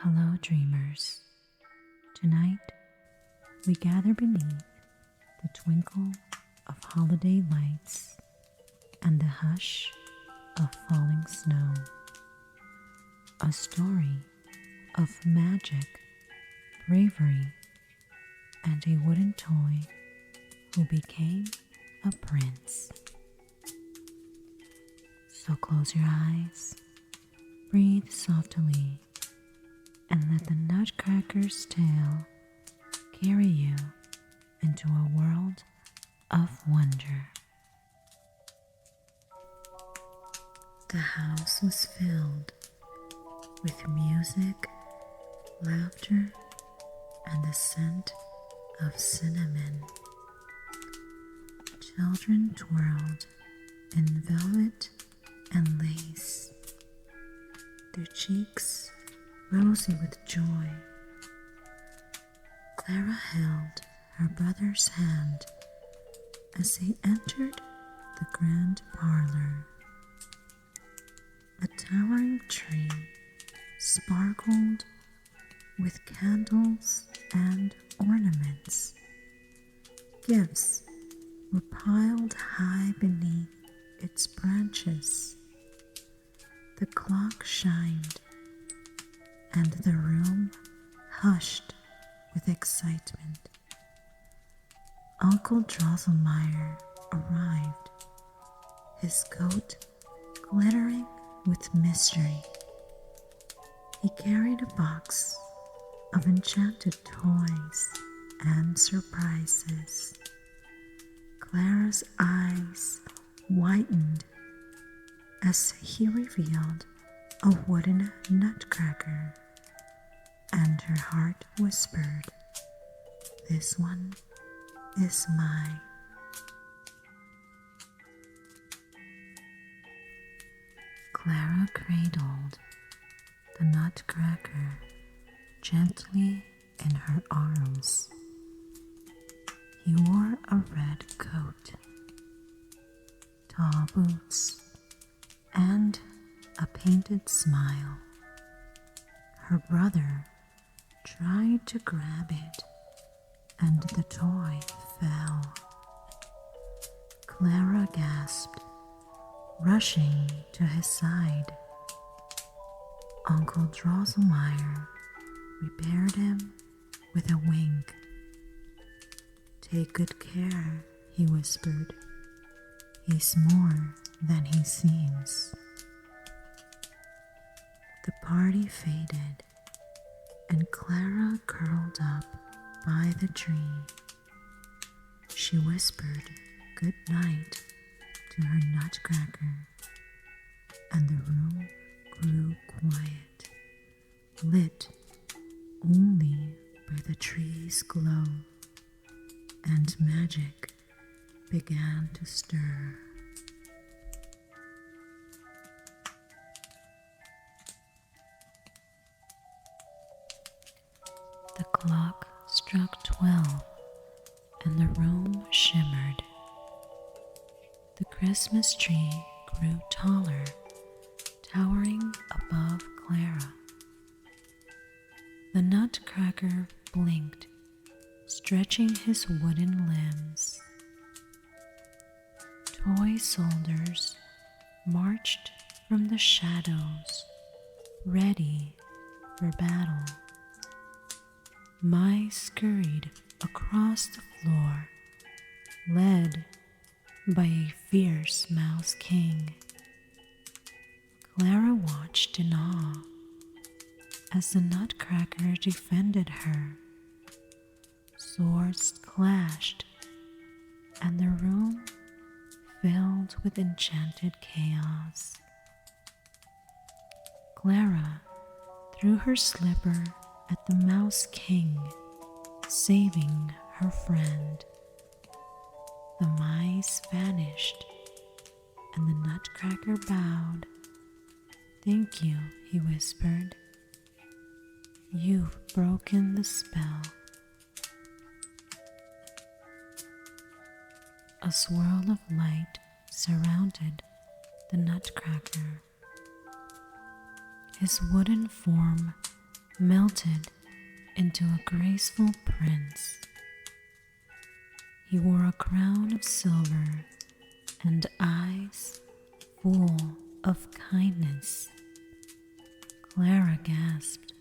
Hello, dreamers. Tonight, we gather beneath the twinkle of holiday lights and the hush of falling snow. A story of magic, bravery, and a wooden toy who became a prince. So close your eyes, breathe softly, and let the Nutcracker's tale carry you into a world of wonder. The house was filled with music, laughter, and the scent of cinnamon. Children twirled in velvet and lace, their cheeks rosy with joy. Clara held her brother's hand as they entered the grand parlor. A towering tree sparkled with candles and ornaments. Gifts were piled high beneath its branches. The clock chimed, and the room hushed with excitement. Uncle Drosselmeyer arrived, his coat glittering with mystery. He carried a box of enchanted toys and surprises. Clara's eyes widened as he revealed a wooden nutcracker, and her heart whispered, "This one is mine." Clara cradled the nutcracker gently in her arms. He wore a red coat, tall boots, and a painted smile. Her brother tried to grab it, and the toy fell. Clara gasped, rushing to his side. Uncle Drosselmeyer repaired him with a wink. "Take good care," he whispered. "He's more than he seems." The party faded, and Clara curled up by the tree. She whispered good night to her nutcracker, and the room grew quiet, lit only by the tree's glow, and magic began to stir. The clock struck 12, and the room shimmered. The Christmas tree grew taller, towering above Clara. The nutcracker blinked, stretching his wooden limbs. Toy soldiers marched from the shadows, ready for battle. Mice scurried across the floor, led by a fierce mouse king. Clara watched in awe as the nutcracker defended her. Swords clashed, and the room filled with enchanted chaos. Clara threw her slipper at the Mouse King, saving her friend. The mice vanished, and the nutcracker bowed. "Thank you," he whispered. "You've broken the spell." A swirl of light surrounded the nutcracker. His wooden form melted into a graceful prince. He wore a crown of silver and eyes full of kindness. Clara gasped,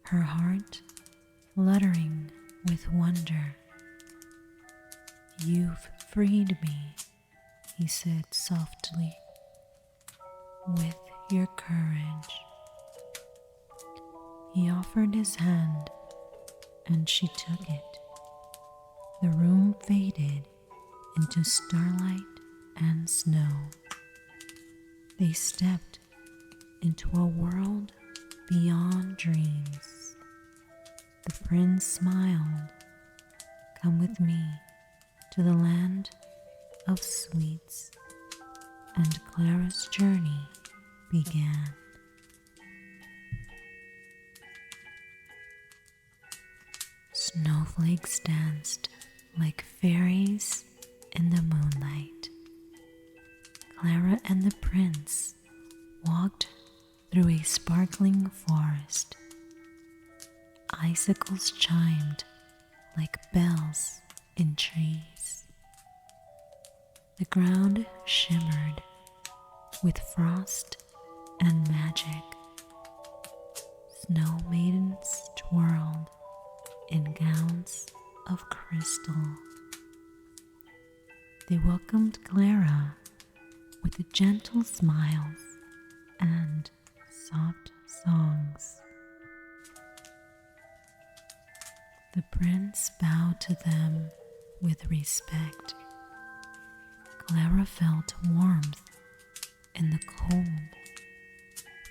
her heart fluttering with wonder. "You've freed me," he said softly, "with your courage." He offered his hand, and she took it. The room faded into starlight and snow. They stepped into a world beyond dreams. The prince smiled. "Come with me to the land of sweets," and Clara's journey began. Snowflakes danced like fairies in the moonlight. Clara and the prince walked through a sparkling forest. Icicles chimed like bells in trees. The ground shimmered with frost and magic. Snow maidens twirled in gowns of crystal. They welcomed Clara with gentle smiles and soft songs. The prince bowed to them with respect. Clara felt warmth in the cold,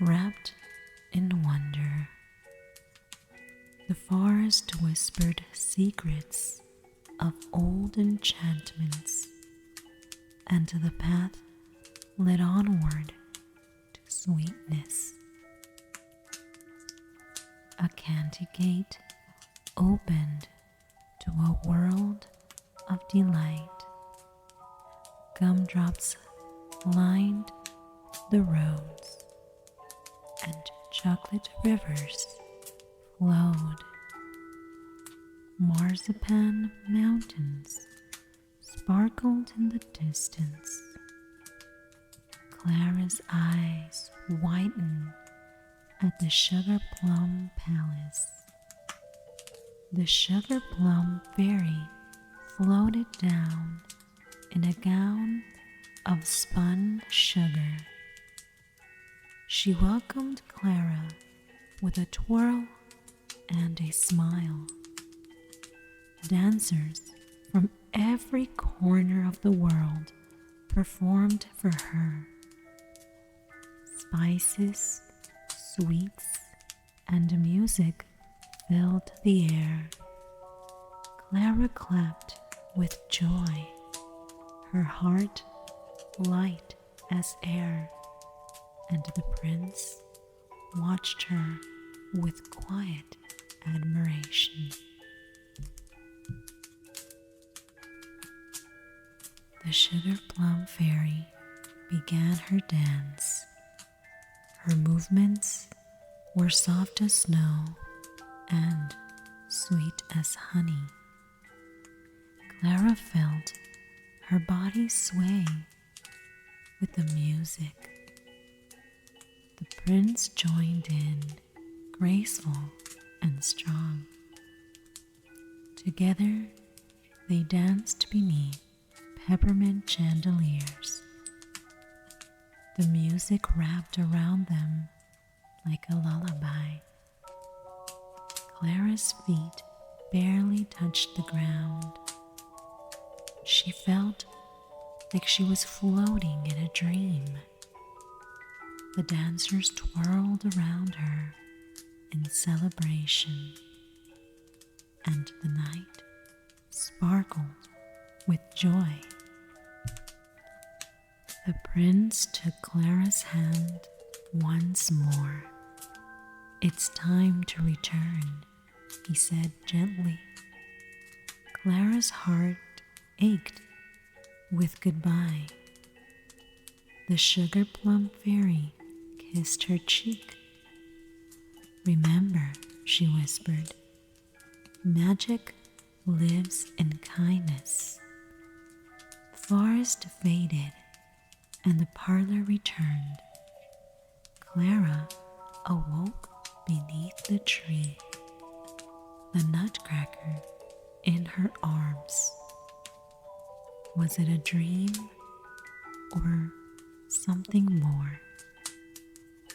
wrapped in wonder. The forest whispered secrets of old enchantments, and the path led onward to sweetness. A candy gate opened to a world of delight. Gumdrops lined the roads, and chocolate rivers flowed. Marzipan mountains sparkled in the distance. Clara's eyes widened at the Sugar Plum Palace. The Sugar Plum Fairy floated down in a gown of spun sugar. She welcomed Clara with a twirl and a smile. Dancers from every corner of the world performed for her. Spices, sweets, and music filled the air. Clara clapped with joy, her heart light as air, and the prince watched her with quiet admiration. The Sugar Plum Fairy began her dance. Her movements were soft as snow and sweet as honey. Clara felt her body sway with the music. The prince joined in, graceful and strong. Together, they danced beneath peppermint chandeliers. The music wrapped around them like a lullaby. Clara's feet barely touched the ground. She felt like she was floating in a dream. The dancers twirled around her in celebration, and the night sparkled with joy. The prince took Clara's hand once more. "It's time to return," he said gently. Clara's heart ached with goodbye. The Sugar Plum Fairy kissed her cheek. Remember, she whispered, magic lives in kindness. The forest faded and the parlor returned. Clara awoke beneath the tree, the Nutcracker in her arms. Was it a dream or something more?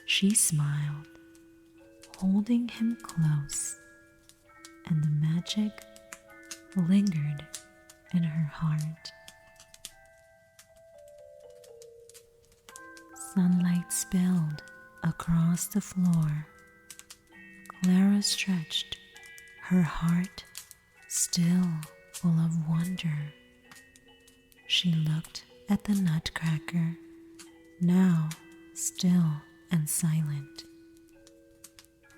She smiled, holding him close, and the magic lingered in her heart. Sunlight spilled across the floor. Clara stretched, her heart still full of wonder. She looked at the Nutcracker, now still and silent.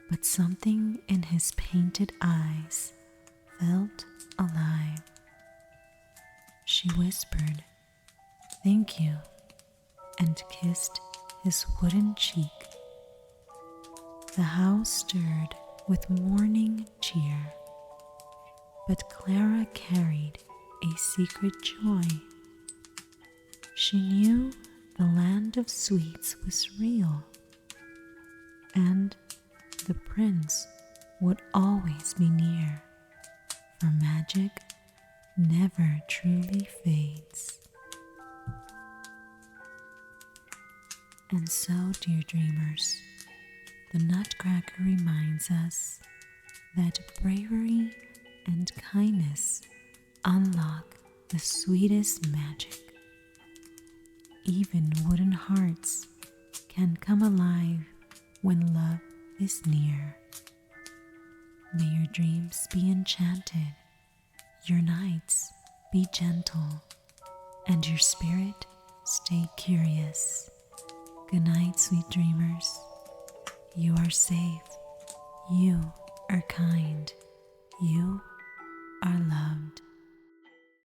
But something in his painted eyes felt alive. She whispered, "Thank you," and kissed his wooden cheek. The house stirred with morning cheer, but Clara carried a secret joy. She knew the land of sweets was real, and the prince would always be near, for magic never truly fades. And so, dear dreamers, the Nutcracker reminds us that bravery and kindness unlock the sweetest magic. Even wooden hearts can come alive when love is near. May your dreams be enchanted, your nights be gentle, and your spirit stay curious. Good night, sweet dreamers. You are safe. You are kind. You are loved.